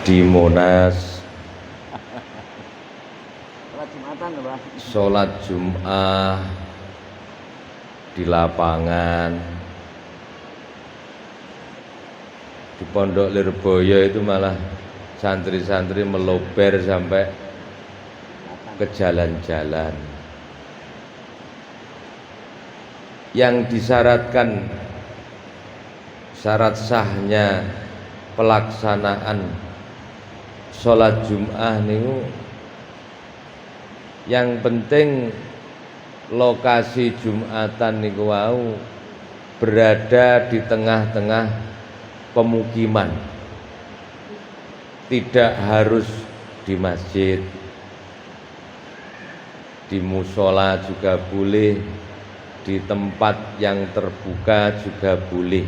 di Monas, Sholat Jumatan lho, Pak. sholat Jum'ah di lapangan. Di Pondok Lirboyo itu malah santri-santri melober sampai ke jalan-jalan. Yang disyaratkan, syarat sahnya pelaksanaan sholat Jum'ah niku yang penting lokasi Jumatan niku wau berada di tengah-tengah pemukiman, tidak harus di masjid, di musola juga boleh, di tempat yang terbuka juga boleh,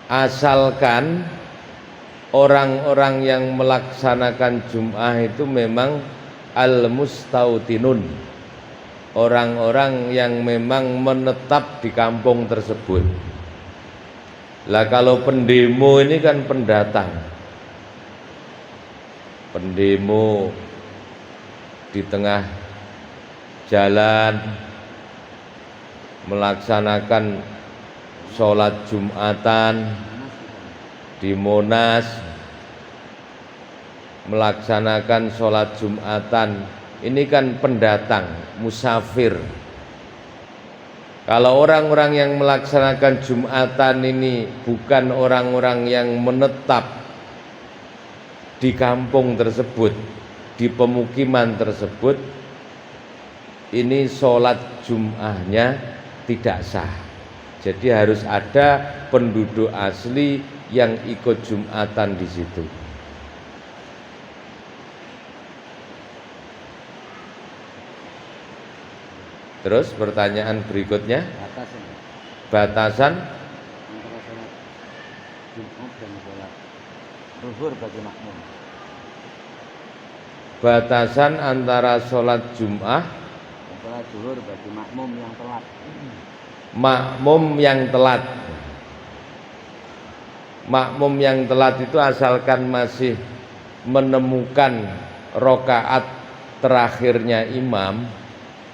asalkan orang-orang yang melaksanakan Jum'ah itu memang al-mustautinun, orang-orang yang memang menetap di kampung tersebut. Lah kalau pendemo ini kan pendatang, pendemo di tengah jalan melaksanakan sholat Jumatan di Monas, melaksanakan sholat Jumatan, ini kan pendatang, musafir. Kalau orang-orang yang melaksanakan Jumatan ini bukan orang-orang yang menetap di kampung tersebut, di pemukiman tersebut, ini sholat Jum'ahnya tidak sah. Jadi harus ada penduduk asli yang ikut Jumatan di situ. Terus pertanyaan berikutnya, batasan antara sholat Jumat dan sholat zuhur bagi makmum. Batasan antara sholat Jum'ah Dan sholat zuhur bagi makmum yang telat. makmum yang telat. Makmum yang telat itu asalkan masih menemukan rokaat terakhirnya imam,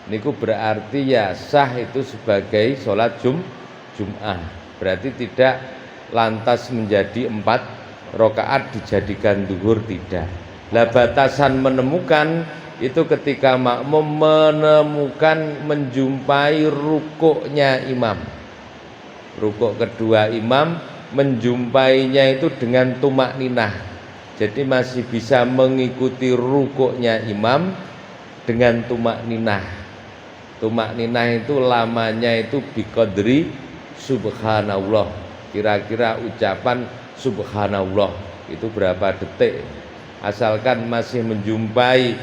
niku berarti ya sah itu sebagai sholat Jum'ah. Berarti tidak lantas menjadi 4 rokaat dijadikan zuhur, tidak. Lah batasan menemukan itu ketika makmum menemukan, menjumpai rukuknya imam, rukuk kedua imam, menjumpainya itu dengan tumak ninah. Jadi masih bisa mengikuti rukuknya imam dengan tumak ninah. Tumak ninah itu lamanya itu biqadri subhanallah, kira-kira ucapan subhanallah itu berapa detik. Asalkan masih menjumpai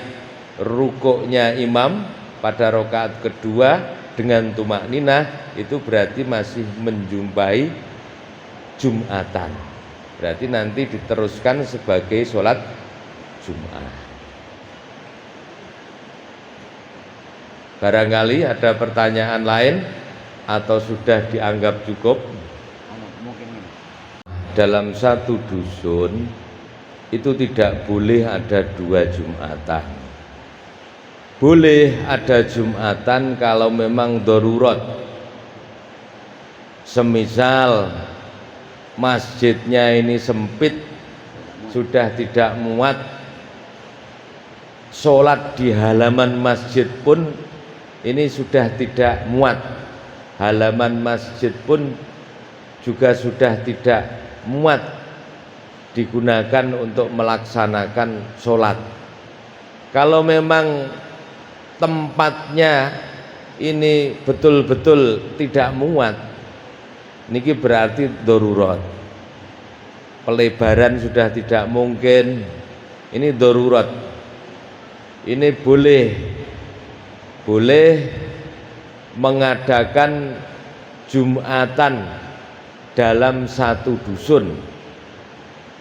rukuknya imam pada rakaat kedua dengan tumak ninah, itu berarti masih menjumpai Jumatan. Berarti nanti diteruskan sebagai sholat Jum'ah. Barangkali ada pertanyaan lain atau sudah dianggap cukup? Mungkin ini. Dalam satu dusun itu tidak boleh ada 2 Jumatan. Boleh ada Jumatan kalau memang darurat. Semisal masjidnya ini sempit, sudah tidak muat, sholat di halaman masjid pun ini sudah tidak muat, halaman masjid pun juga sudah tidak muat digunakan untuk melaksanakan sholat. Kalau memang tempatnya ini betul-betul tidak muat, niki berarti darurat. Pelebaran sudah tidak mungkin, ini darurat. Ini boleh mengadakan Jumatan dalam satu dusun.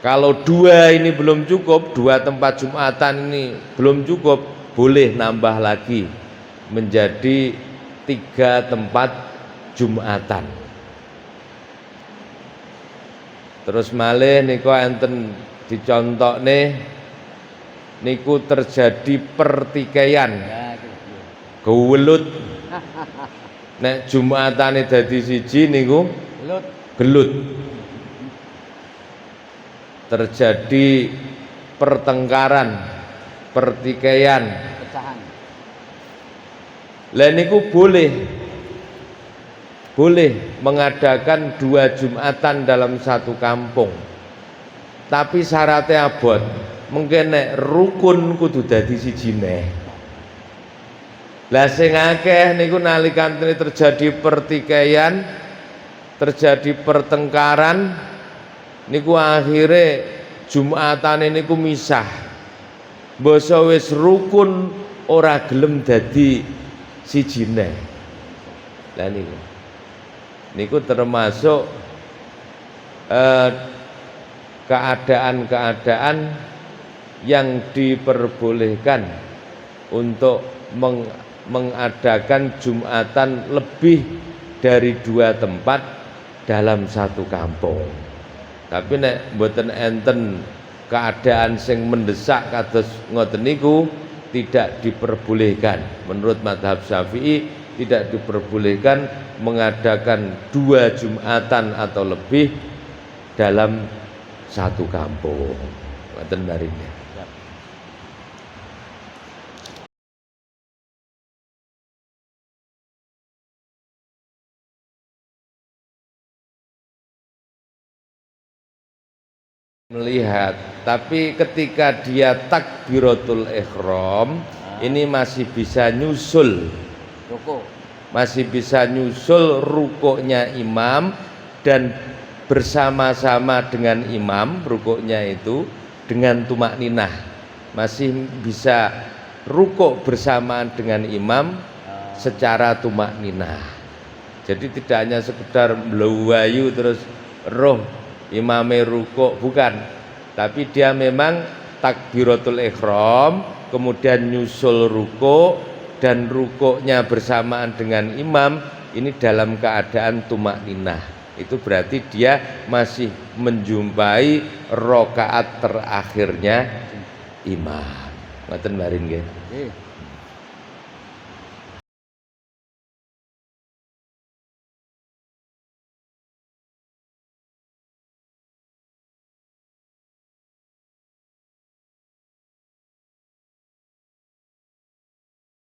Kalau 2 ini belum cukup, 2 tempat Jumatan ini belum cukup, boleh nambah lagi menjadi 3 tempat Jumatan. Terus malih niku enten dicontokne niku terjadi pertikaian, Ya itu. Iya. gewelut. Nek Jumatane dadi siji niku Gelut. gelut. Terjadi pertengkaran, pertikaian. Pecahan. Lah niku boleh mengadakan 2 Jumatan dalam satu kampung. Tapi syaratnya abot. Mungkin nek rukun kudu dadi siji neh. Lah sing akeh niku nalikane terjadi pertikaian, terjadi pertengkaran, niku akhire Jumatane niku misah. Basa wis rukun ora gelem dadi siji neh. Lah niku termasuk keadaan-keadaan yang diperbolehkan untuk mengadakan Jumatan lebih dari 2 tempat dalam satu kampung. Tapi nek mboten enten keadaan sing mendesak kados ngoten niku tidak diperbolehkan. Menurut mazhab Syafi'i tidak diperbolehkan mengadakan 2 Jumatan atau lebih dalam satu kampung. Ngoten barinya. Melihat, tapi ketika dia takbiratul ihram ini masih bisa nyusul, Ruku. masih bisa nyusul rukuknya imam dan bersama-sama dengan imam rukuknya itu dengan tumak ninah, masih bisa rukuk bersamaan dengan imam secara tumak ninah. Jadi tidak hanya sekedar mlewayu terus roh imame rukuk, bukan, tapi dia memang takbiratul ihram kemudian nyusul rukuk dan rukuknya bersamaan dengan imam ini dalam keadaan tumak ninah. Itu berarti dia masih menjumpai rakaat terakhirnya imam. Ngoten marin nggih.